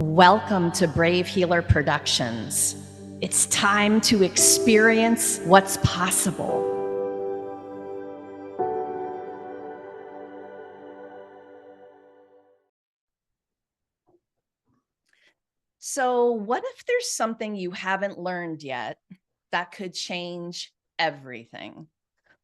Welcome to Brave Healer Productions. It's time to experience what's possible. So, what if there's something you haven't learned yet that could change everything?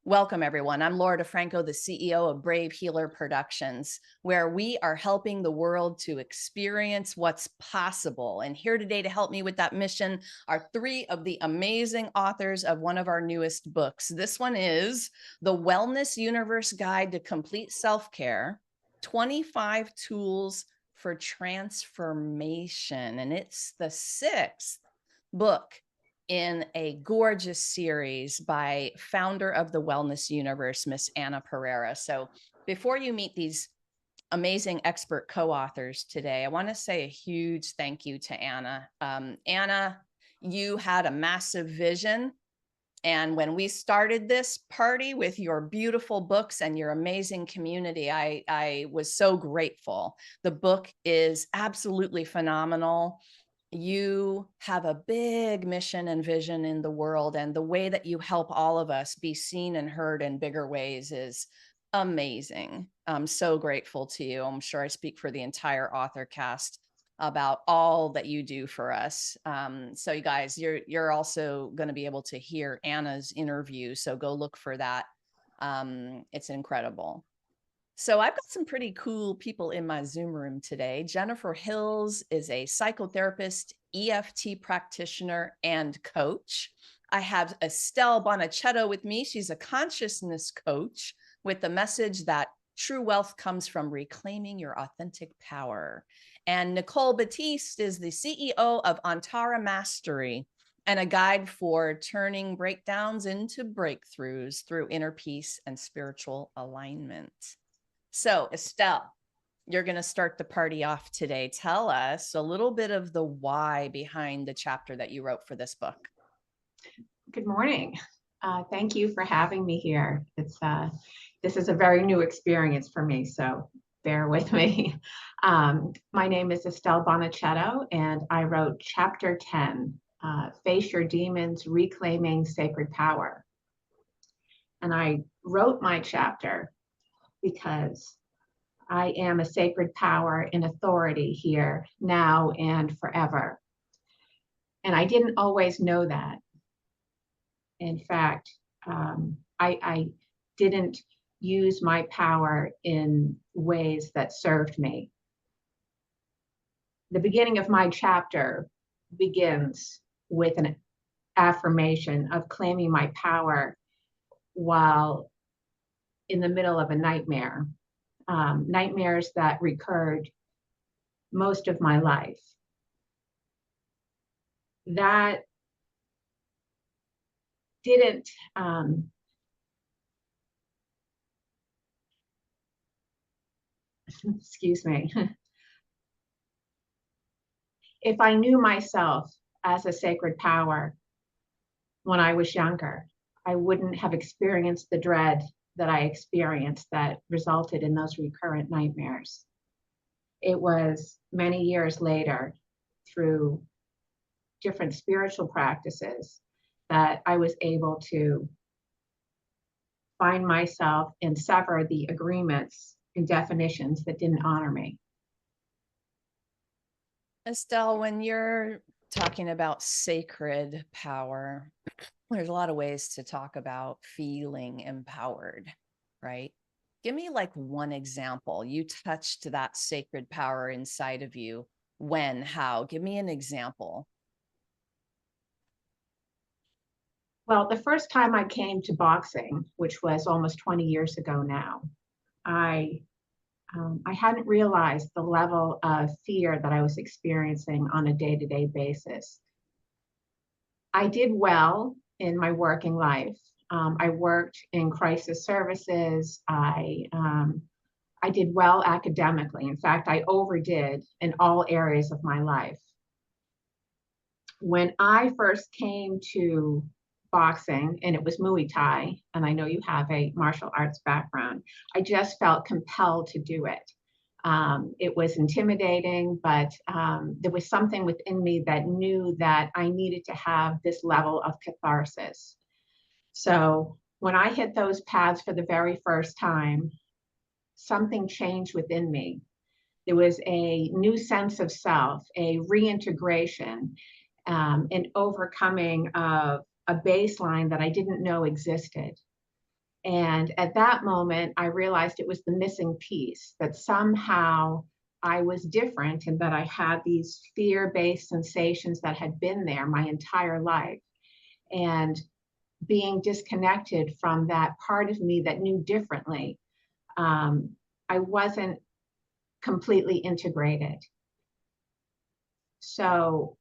Welcome, everyone. I'm Laura DeFranco, the CEO of Brave Healer Productions, where we are helping the world to experience what's possible. And here today to help me with that mission are three of the amazing authors of one of our newest books. This one is The Wellness Universe Guide to Complete Self-Care, 25 Tools for Transformation. And it's the sixth book in a gorgeous series by founder of the Wellness Universe, Miss Anna Pereira. So before you meet these amazing expert co-authors today, I want to say a huge thank you to Anna. Anna, you had a massive vision. And when we started this party with your beautiful books and your amazing community, I was so grateful. The book is absolutely phenomenal. You have a big mission and vision in the world, and the way that you help all of us be seen and heard in bigger ways is amazing. I'm so grateful to you. I'm sure I speak for the entire author cast about all that you do for us. So you guys, you're also going to be able to hear Anna's interview, so go look for that. It's incredible. So I've got some pretty cool people in my Zoom room today. Jennifer Hills is a psychotherapist, EFT practitioner, and coach. I have Estelle Bonacetto with me. She's a consciousness coach with the message that true wealth comes from reclaiming your authentic power. And Nicole Batiste is the CEO of Antara Mastery and a guide for turning breakdowns into breakthroughs through inner peace and spiritual alignment. So, Estelle, you're going to start the party off today. Tell us a little bit of the why behind the chapter that you wrote for this book. Good morning. Thank you for having me here. This is a very new experience for me, so bear with me. My name is Estelle Bonacetto, and I wrote Chapter 10, Face Your Demons, Reclaiming Sacred Power. And I wrote my chapter because I am a sacred power in authority here, now and forever. And I didn't always know that. In fact, I didn't use my power in ways that served me. The beginning of my chapter begins with an affirmation of claiming my power while in the middle of a nightmare, nightmares that recurred most of my life. That didn't excuse me. If I knew myself as a sacred power when I was younger, I wouldn't have experienced the dread that I experienced that resulted in those recurrent nightmares. It was many years later, through different spiritual practices, that I was able to find myself and sever the agreements and definitions that didn't honor me. Estelle, when you're talking about sacred power, there's a lot of ways to talk about feeling empowered, right? Give me like one example. You touched that sacred power inside of you. When, how? Give me an example. Well, the first time I came to boxing, which was almost 20 years ago now, I hadn't realized the level of fear that I was experiencing on a day-to-day basis. I did well in my working life. I worked in crisis services. I did well academically. In fact, I overdid in all areas of my life. When I first came to boxing, and it was Muay Thai, and I know you have a martial arts background, I just felt compelled to do it. It was intimidating, but there was something within me that knew that I needed to have this level of catharsis. So when I hit those paths for the very first time, something changed within me. There was a new sense of self, a reintegration, an overcoming of a baseline that I didn't know existed. And at that moment, I realized it was the missing piece, that somehow I was different and that I had these fear based sensations that had been there my entire life. And being disconnected from that part of me that knew differently, um, I wasn't completely integrated. So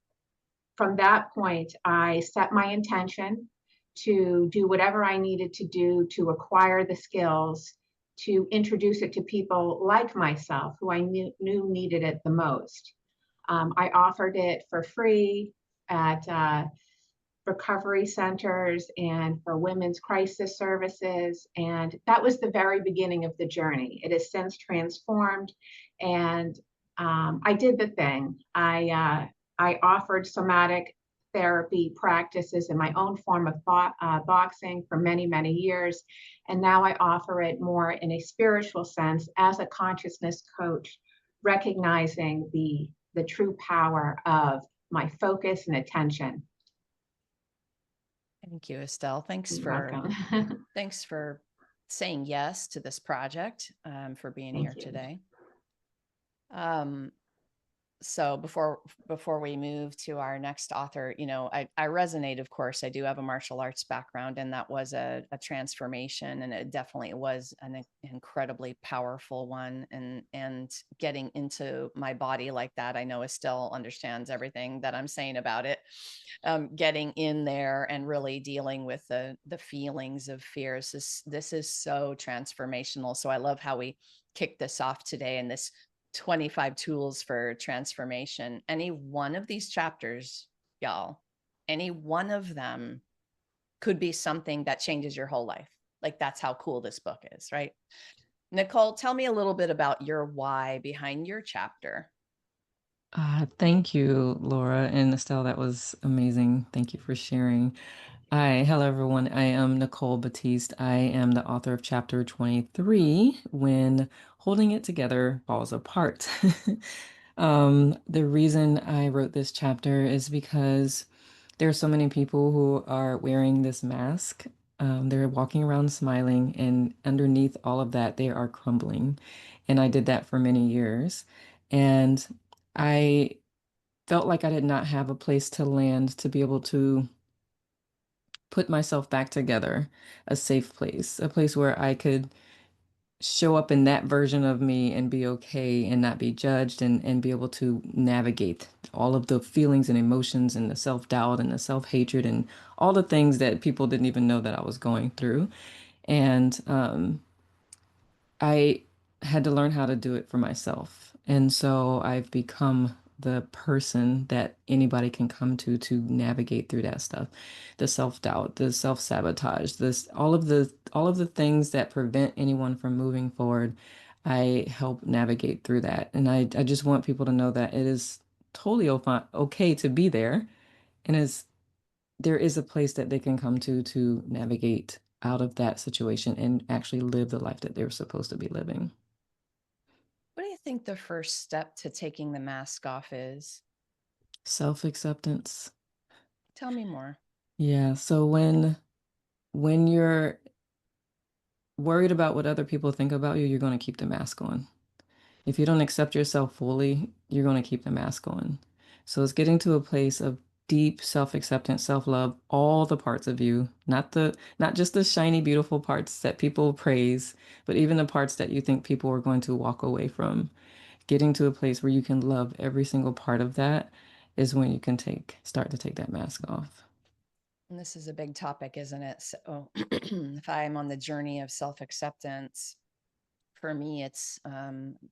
from that point, I set my intention to do whatever I needed to do to acquire the skills, to introduce it to people like myself who I knew needed it the most. I offered it for free at recovery centers and for women's crisis services. And that was the very beginning of the journey. It has since transformed. And I did the thing. I offered somatic therapy practices in my own form of boxing for many, many years. And now I offer it more in a spiritual sense as a consciousness coach, recognizing the true power of my focus and attention. Thank you, Estelle. You're welcome. Thanks for saying yes to this project, for being Thank here you. today. So before we move to our next author, I resonate, of course. I do have a martial arts background, and that was a transformation, and it definitely was an incredibly powerful one. And getting into my body like that, I know Estelle understands everything that I'm saying about it. Getting in there and really dealing with the feelings of fears. This is so transformational. So I love how we kicked this off today in this 25 tools for transformation. Any one of these chapters, y'all, any one of them could be something that changes your whole life. Like, that's how cool this book is, right? Nicole, tell me a little bit about your why behind your chapter. Thank you, Laura and Estelle. That was amazing. Thank you for sharing. Hello everyone. I am Nicole Batiste. I am the author of chapter 23, When Holding It Together Falls Apart. The reason I wrote this chapter is because there are so many people who are wearing this mask. They're walking around smiling, and underneath all of that, they are crumbling. And I did that for many years. And I felt like I did not have a place to land to be able to put myself back together, a safe place, a place where I could show up in that version of me and be okay and not be judged and be able to navigate all of the feelings and emotions and the self-doubt and the self-hatred and all the things that people didn't even know that I was going through. And I had to learn how to do it for myself. And so I've become the person that anybody can come to navigate through that stuff. The self-doubt, the self-sabotage, this all of the things that prevent anyone from moving forward. I help navigate through that. And I just want people to know that it is totally okay to be there. And there is a place that they can come to navigate out of that situation and actually live the life that they're supposed to be living. What do you think the first step to taking the mask off is? Self-acceptance. Tell me more. Yeah, so when you're worried about what other people think about you, you're going to keep the mask on. If you don't accept yourself fully, you're going to keep the mask on. So it's getting to a place of deep self-acceptance, self-love, all the parts of you, not just the shiny, beautiful parts that people praise, but even the parts that you think people are going to walk away from. Getting to a place where you can love every single part of that is when you can start to take that mask off. And this is a big topic, isn't it? So if I'm on the journey of self-acceptance, for me, it's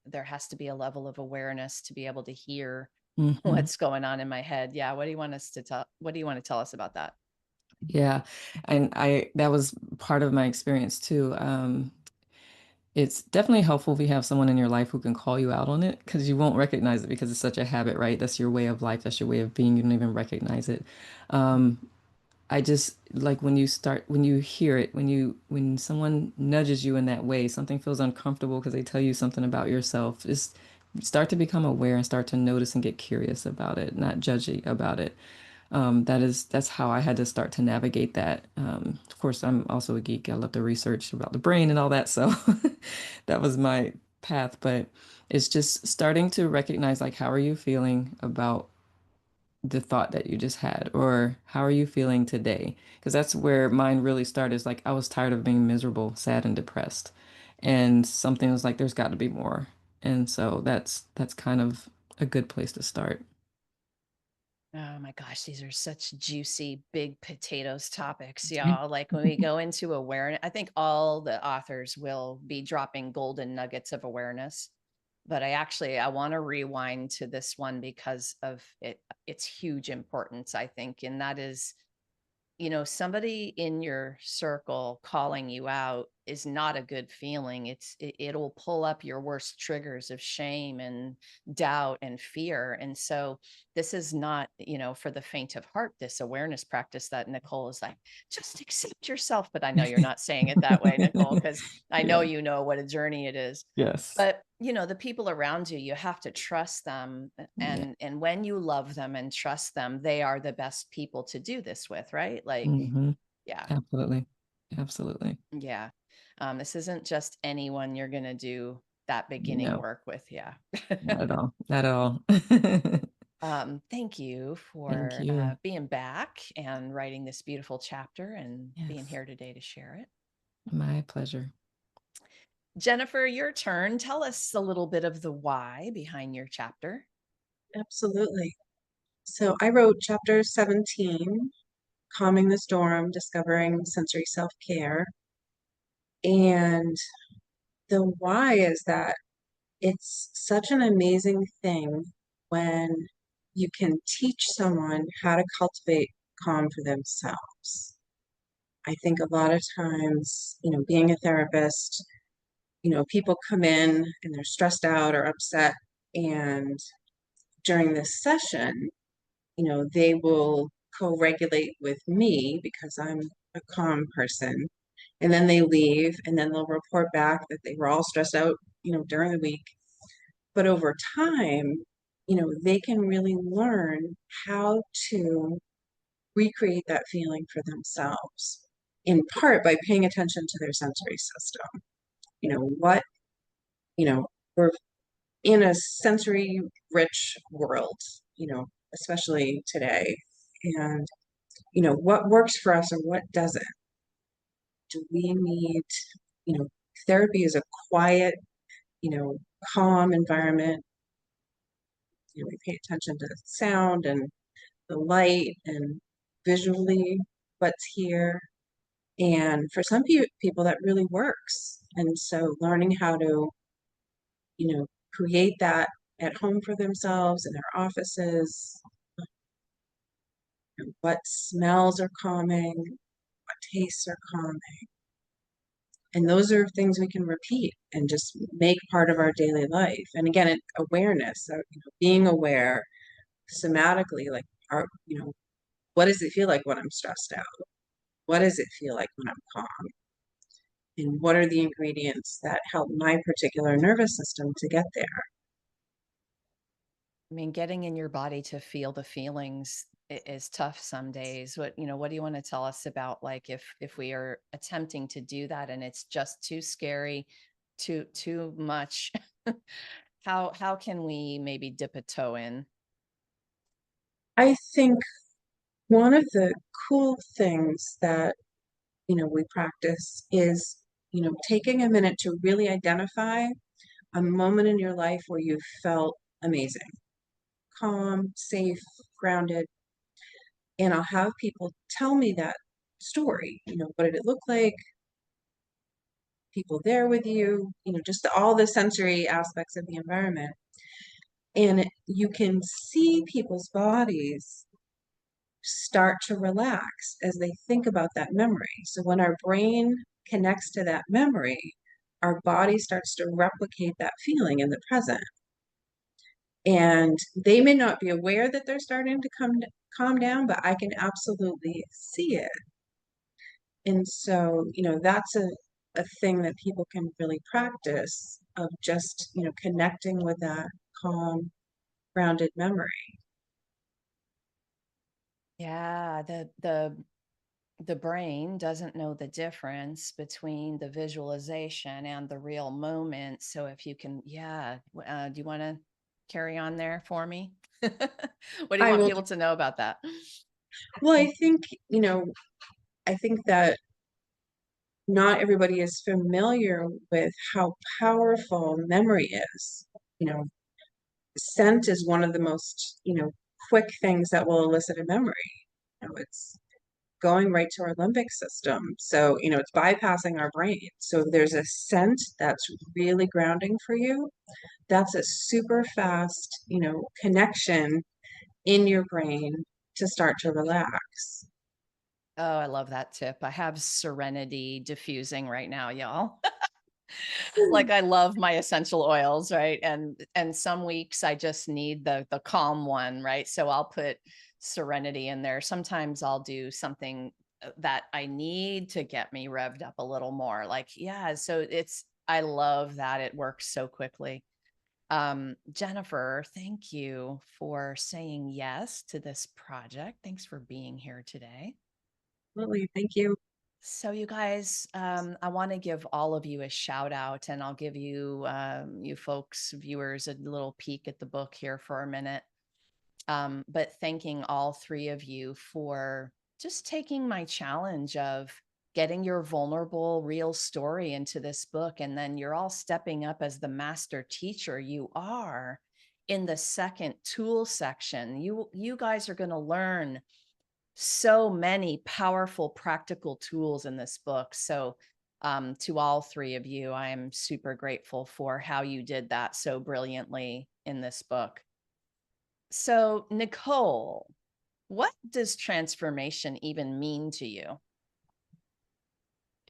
there has to be a level of awareness to be able to hear Hmm. what's going on in my head. Yeah. What do you want us to tell? What do you want to tell us about that? Yeah. And that was part of my experience too. it's definitely helpful if you have someone in your life who can call you out on it because you won't recognize it because it's such a habit, right? That's your way of life. That's your way of being. You don't even recognize it. Um, I just like when you hear it, when someone nudges you in that way, something feels uncomfortable because they tell you something about yourself. Just start to become aware and start to notice and get curious about it, not judgy about it. That's how I had to start to navigate that. Of course, I'm also a geek. I love to research about the brain and all that, so that was my path. But it's just starting to recognize like how are you feeling about the thought that you just had, or how are you feeling today? Because that's where mine really started. Is like I was tired of being miserable, sad, and depressed, and something was like, there's got to be more. And so that's kind of a good place to start. Oh my gosh, these are such juicy, big potatoes topics, y'all. Like when we go into awareness, I think all the authors will be dropping golden nuggets of awareness. But I want to rewind to this one because of its huge importance, I think. And that is, somebody in your circle calling you out is not a good feeling. It'll pull up your worst triggers of shame and doubt and fear. And so this is not, for the faint of heart, this awareness practice that Nicole is like, just accept yourself. But I know you're not saying it that way, Nicole, because I know Yeah. you know what a journey it is. Yes. But the people around you, you have to trust them, Yeah. and when you love them and trust them, they are the best people to do this with, right? Like, Hmm. yeah, Absolutely. Absolutely. yeah. This isn't just anyone you're going to do that beginning No, work with. Yeah. not at all. Not at all. Thank you Thank for you. being back and writing this beautiful chapter and being Yes. here today to share it. My pleasure. Jennifer, your turn. Tell us a little bit of the why behind your chapter. Absolutely. So I wrote chapter 17, Calming the Storm, Discovering Sensory Self-Care. And the why is that it's such an amazing thing when you can teach someone how to cultivate calm for themselves. I think a lot of times, being a therapist, people come in and they're stressed out or upset. And during this session, they will co-regulate with me because I'm a calm person. And then they leave and then they'll report back that they were all stressed out, during the week. But over time, they can really learn how to recreate that feeling for themselves, in part by paying attention to their sensory system. What, we're in a sensory rich world, especially today. And what works for us and what doesn't. Do we need, you know, therapy is a quiet, you know, calm environment. We pay attention to the sound and the light and visually what's here. And for some people, that really works. And so learning how to, create that at home for themselves in their offices, what smells are calming, what tastes are calming. And those are things we can repeat and just make part of our daily life. And again, awareness, so, being aware somatically, like, what does it feel like when I'm stressed out? What does it feel like when I'm calm? And what are the ingredients that help my particular nervous system to get there? I mean, getting in your body to feel the feelings is tough some days. What do you want to tell us about, like, if we are attempting to do that and it's just too scary, too much, how can we maybe dip a toe in? I think one of the cool things that, we practice is, taking a minute to really identify a moment in your life where you felt amazing, calm, safe, grounded. And I'll have people tell me that story. What did it look like? People there with you, just all the sensory aspects of the environment. And you can see people's bodies start to relax as they think about that memory. So when our brain connects to that memory, our body starts to replicate that feeling in the present. And they may not be aware that they're starting to calm down, but I can absolutely see it. And so, that's a thing that people can really practice of just, connecting with that calm, grounded memory. Yeah, the brain doesn't know the difference between the visualization and the real moment. So if you can, yeah, do you want to carry on there for me? What do you I want will, people to know about that? well, I think that not everybody is familiar with how powerful memory is. You know, scent is one of the most, quick things that will elicit a memory. It's going right to our limbic system. So, it's bypassing our brain. So if there's a scent that's really grounding for you, that's a super fast, connection in your brain to start to relax. Oh, I love that tip. I have Serenity diffusing right now, y'all. Like I love my essential oils, right? And some weeks I just need the calm one, right? So I'll put Serenity in there. Sometimes I'll do something that I need to get me revved up a little more. Like, yeah, so I love that it works so quickly. Jennifer, thank you for saying yes to this project. Thanks for being here today. Absolutely. Thank you. So you guys, I want to give all of you a shout out, and I'll give you, you folks, viewers, a little peek at the book here for a minute. But thanking all three of you for just taking my challenge of getting your vulnerable, real story into this book, and then you're all stepping up as the master teacher you are in the second tool section. You guys are going to learn so many powerful practical tools in this book. So to all three of you, I am super grateful for how you did that so brilliantly in this book. So Nicole, what does transformation even mean to you?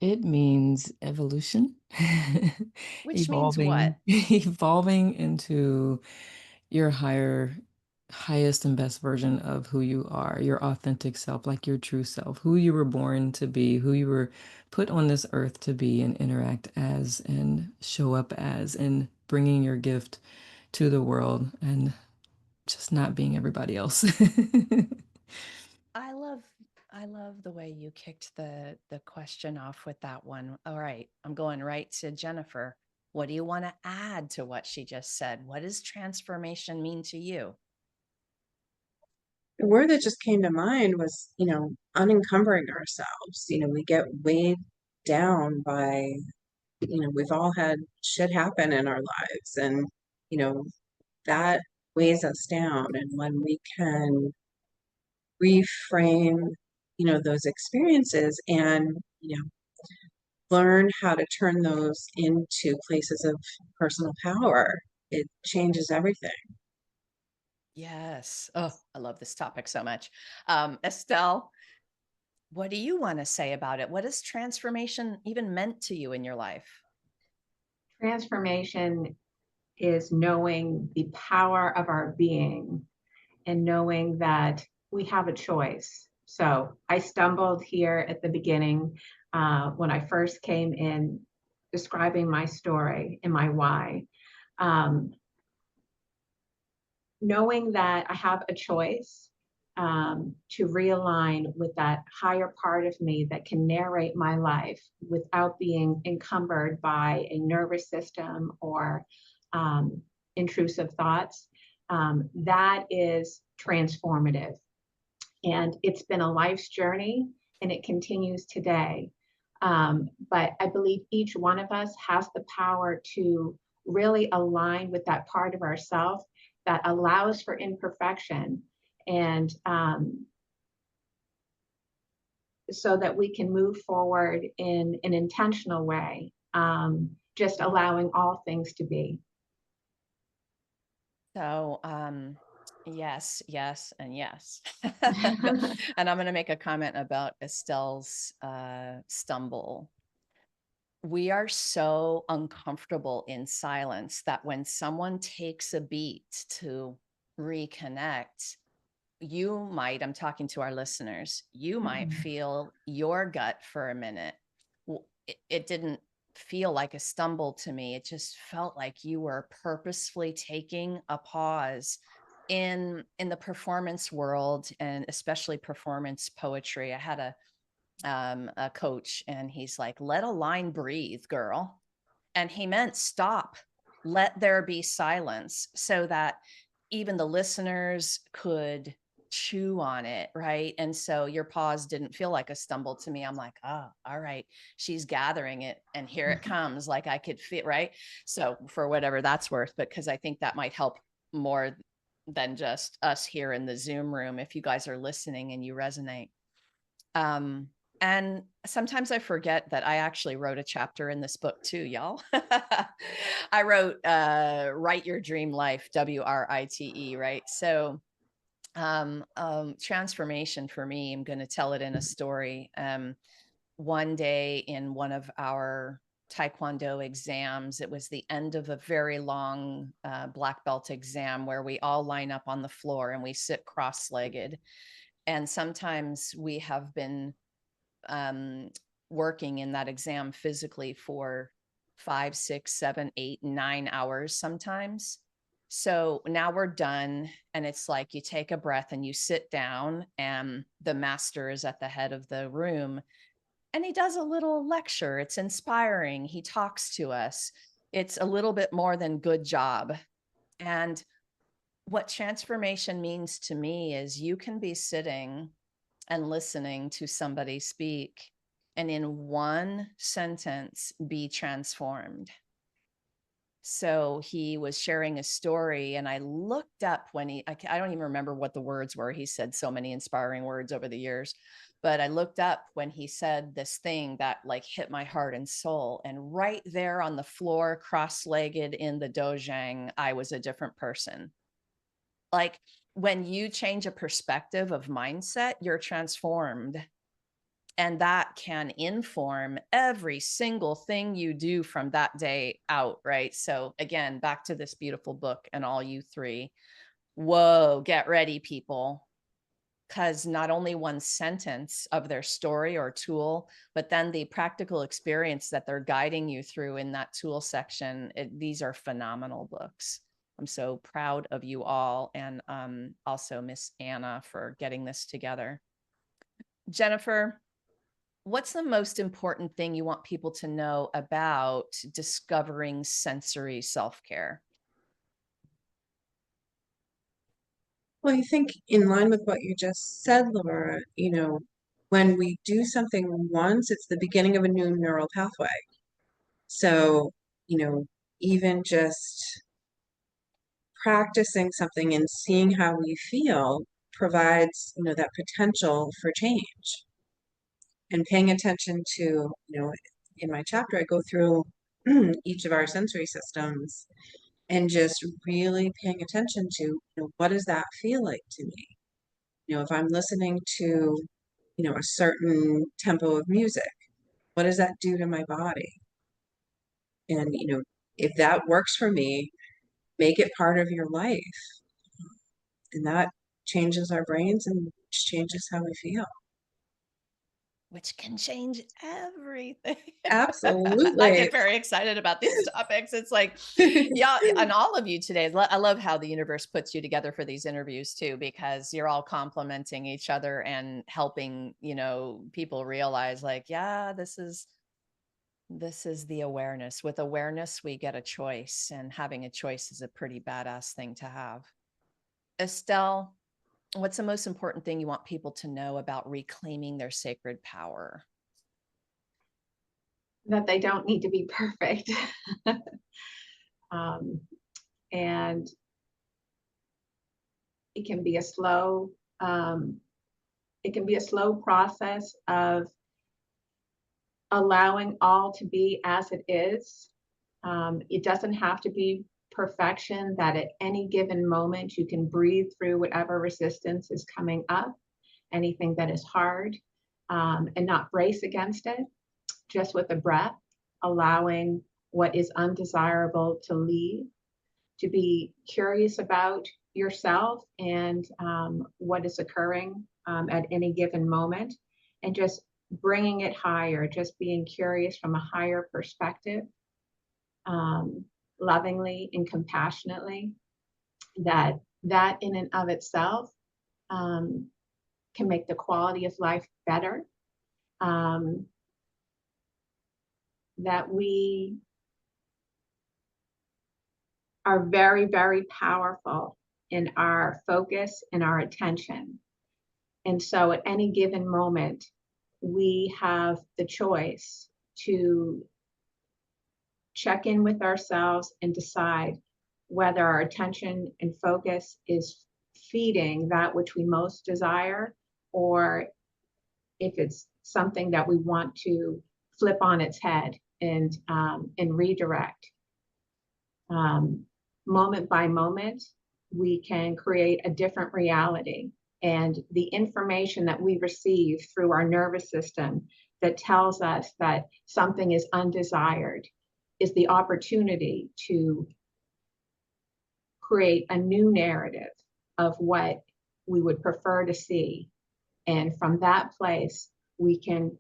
It means evolution, Which means what? evolving into your highest and best version of who you are, your authentic self, like your true self, who you were born to be, who you were put on this earth to be and interact as and show up as, and bringing your gift to the world and just not being everybody else. I love I love the way you kicked the question off with that one. All right, I'm going right to Jennifer. What do you want to add to what she just said? What does transformation mean to you? The word that just came to mind was, unencumbering ourselves. We get weighed down by, we've all had shit happen in our lives, and, you know, that weighs us down. And when we can reframe, those experiences and, learn how to turn those into places of personal power, it changes everything. Yes. Oh, I love this topic so much. Estelle, what do you want to say about it? What has transformation even meant to you in your life? Transformation is knowing the power of our being and knowing that we have a choice. So I stumbled here at the beginning when I first came in describing my story and my why. Um, Knowing that I have a choice to realign with that higher part of me that can narrate my life without being encumbered by a nervous system or um, intrusive thoughts, that is transformative. And it's been a life's journey and it continues today. But I believe each one of us has the power to really align with that part of ourself that allows for imperfection and so that we can move forward in an intentional way, just allowing all things to be. So, yes, yes, and yes. And I'm going to make a comment about Estelle's stumble. we are so uncomfortable in silence that when someone takes a beat to reconnect, you might, I'm talking to our listeners, you might Mhm. feel your gut for a minute. It didn't feel like a stumble to me. It just felt like you were purposefully taking a pause in the performance world, and especially performance poetry. I had a coach, and he's like, let a line breathe, girl. And he meant stop, let there be silence, so that even the listeners could chew on it, right? And so your pause didn't feel like a stumble to me. I'm like, oh, all right, she's gathering it, and here it comes. Like I could feel, right? So for whatever that's worth, but because I think that might help more than just us here in the Zoom room, if you guys are listening and you resonate. Um, and sometimes I forget that I actually wrote a chapter in this book too, y'all. I wrote Write Your Dream Life, WRITE, right? So transformation for me, I'm going to tell it in a story. One day in one of our Taekwondo exams, it was the end of a very long black belt exam where we all line up on the floor and we sit cross-legged. And sometimes we have been um, working in that exam physically for 5, 6, 7, 8, 9 hours sometimes. So now we're done. And it's like you take a breath and you sit down, and the master is at the head of the room and he does a little lecture. It's inspiring. He talks to us. It's a little bit more than good job. And what transformation means to me is you can be sitting and listening to somebody speak, and in one sentence be transformed. So he was sharing a story, and I looked up when I don't even remember what the words were. He said so many inspiring words over the years, but I looked up when he said this thing that like hit my heart and soul. And right there on the floor, cross-legged in the dojang, I was a different person. Like when you change a perspective of mindset, you're transformed. And that can inform every single thing you do from that day out, right? So, again, back to this beautiful book and all you three. Whoa, get ready, people. Because not only one sentence of their story or tool, but then the practical experience that they're guiding you through in that tool section, these are phenomenal books. I'm so proud of you all, and also Miss Anna for getting this together. Jennifer, what's the most important thing you want people to know about discovering sensory self-care? Well, I think in line with what you just said, Laura, when we do something once, it's the beginning of a new neural pathway. So, you know, even just practicing something and seeing how we feel provides, that potential for change. And paying attention to, in my chapter, I go through each of our sensory systems and just really paying attention to, what does that feel like to me? If I'm listening to, a certain tempo of music, what does that do to my body? And, if that works for me, make it part of your life. And that changes our brains and changes how we feel. Which can change everything. I Absolutely. get very excited about these topics. It's like, yeah, and all of you today, I love how the universe puts you together for these interviews too, because you're all complementing each other and helping, people realize like, yeah, this is the awareness. With awareness, we get a choice, and having a choice is a pretty badass thing to have. Estelle, what's the most important thing you want people to know about reclaiming their sacred power? That they don't need to be perfect. um, and it can be a slow process of allowing all to be as it is. It doesn't have to be perfection, that at any given moment you can breathe through whatever resistance is coming up, anything that is hard, and not brace against it, just with a breath, allowing what is undesirable to leave, to be curious about yourself and what is occurring at any given moment, and just bringing it higher, just being curious from a higher perspective, lovingly and compassionately, that in and of itself um, can make the quality of life better. That we are very, very powerful in our focus and our attention. And so at any given moment, we have the choice to check in with ourselves and decide whether our attention and focus is feeding that which we most desire, or if it's something that we want to flip on its head and redirect. Moment by moment, we can create a different reality. And the information that we receive through our nervous system that tells us that something is undesired is the opportunity to create a new narrative of what we would prefer to see. And from that place, we can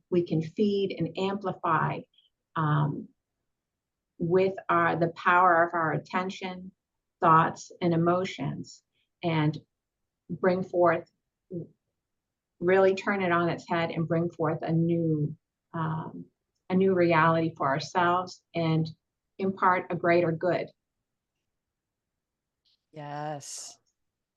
feed and amplify with the power of our attention, thoughts, and emotions, and bring forth, really turn it on its head and bring forth a new reality for ourselves and impart a greater good. Yes.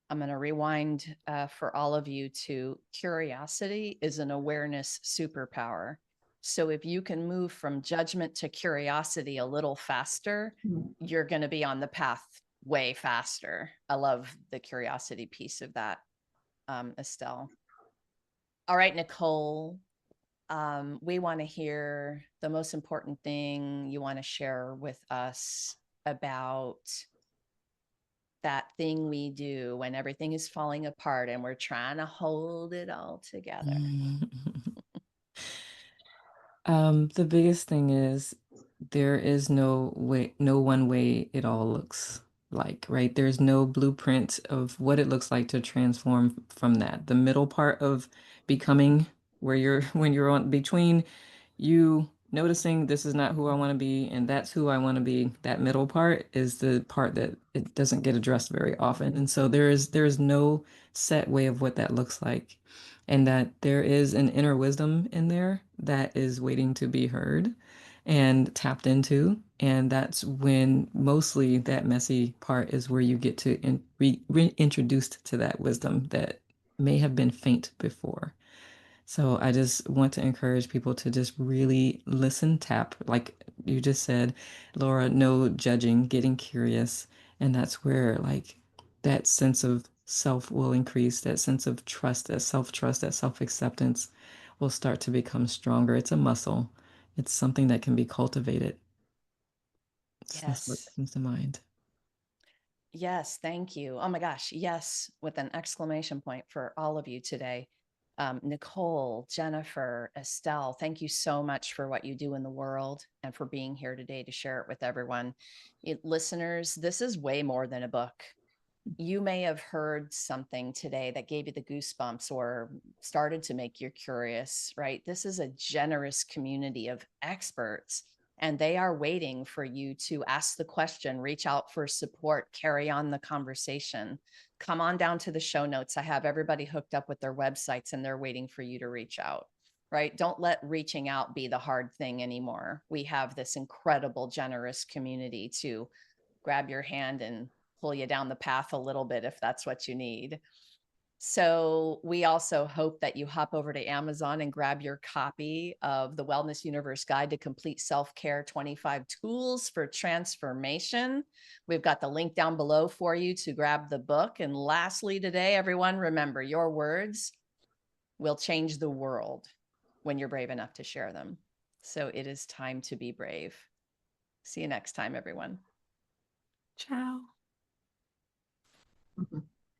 I'm going to rewind for all of you to curiosity is an awareness superpower. So if you can move from judgment to curiosity a little faster, you're going to be on the path way faster. I love the curiosity piece of that, Estelle. All right, Nicole, we want to hear the most important thing you want to share with us about that thing we do when everything is falling apart and we're trying to hold it all together. The biggest thing is there is no one way it all looks like, right? There's no blueprint of what it looks like to transform from that. The middle part of becoming where you're when you're on between you noticing this is not who I want to be and that's who I want to be, that middle part is the part that it doesn't get addressed very often. And so there is no set way of what that looks like. And that there is an inner wisdom in there that is waiting to be heard and tapped into. And that's when mostly that messy part is where you get to reintroduced to that wisdom that may have been faint before. So I just want to encourage people to just really listen, tap, like you just said, Laura, no judging, getting curious. And that's where like that sense of self will increase, that sense of trust, that self-acceptance will start to become stronger. It's a muscle. It's something that can be cultivated. So that's what Yes. comes to mind. Yes. Thank you. Oh my gosh. Yes. With an exclamation point for all of you today. Nicole, Jennifer, Estelle, thank you so much for what you do in the world and for being here today to share it with everyone. Listeners, this is way more than a book. You may have heard something today that gave you the goosebumps or started to make you curious, right? This is a generous community of experts, and they are waiting for you to ask the question, reach out for support, carry on the conversation. Come on down to the show notes. I have everybody hooked up with their websites, and they're waiting for you to reach out, right? Don't let reaching out be the hard thing anymore. We have this incredible, generous community to grab your hand and pull you down the path a little bit if that's what you need. So we also hope that you hop over to Amazon and grab your copy of the Wellness Universe Guide to Complete Self-Care 25 Tools for Transformation. We've got the link down below for you to grab the book. And lastly today, everyone, remember your words will change the world when you're brave enough to share them. So it is time to be brave. See you next time, everyone. Ciao. Mhm.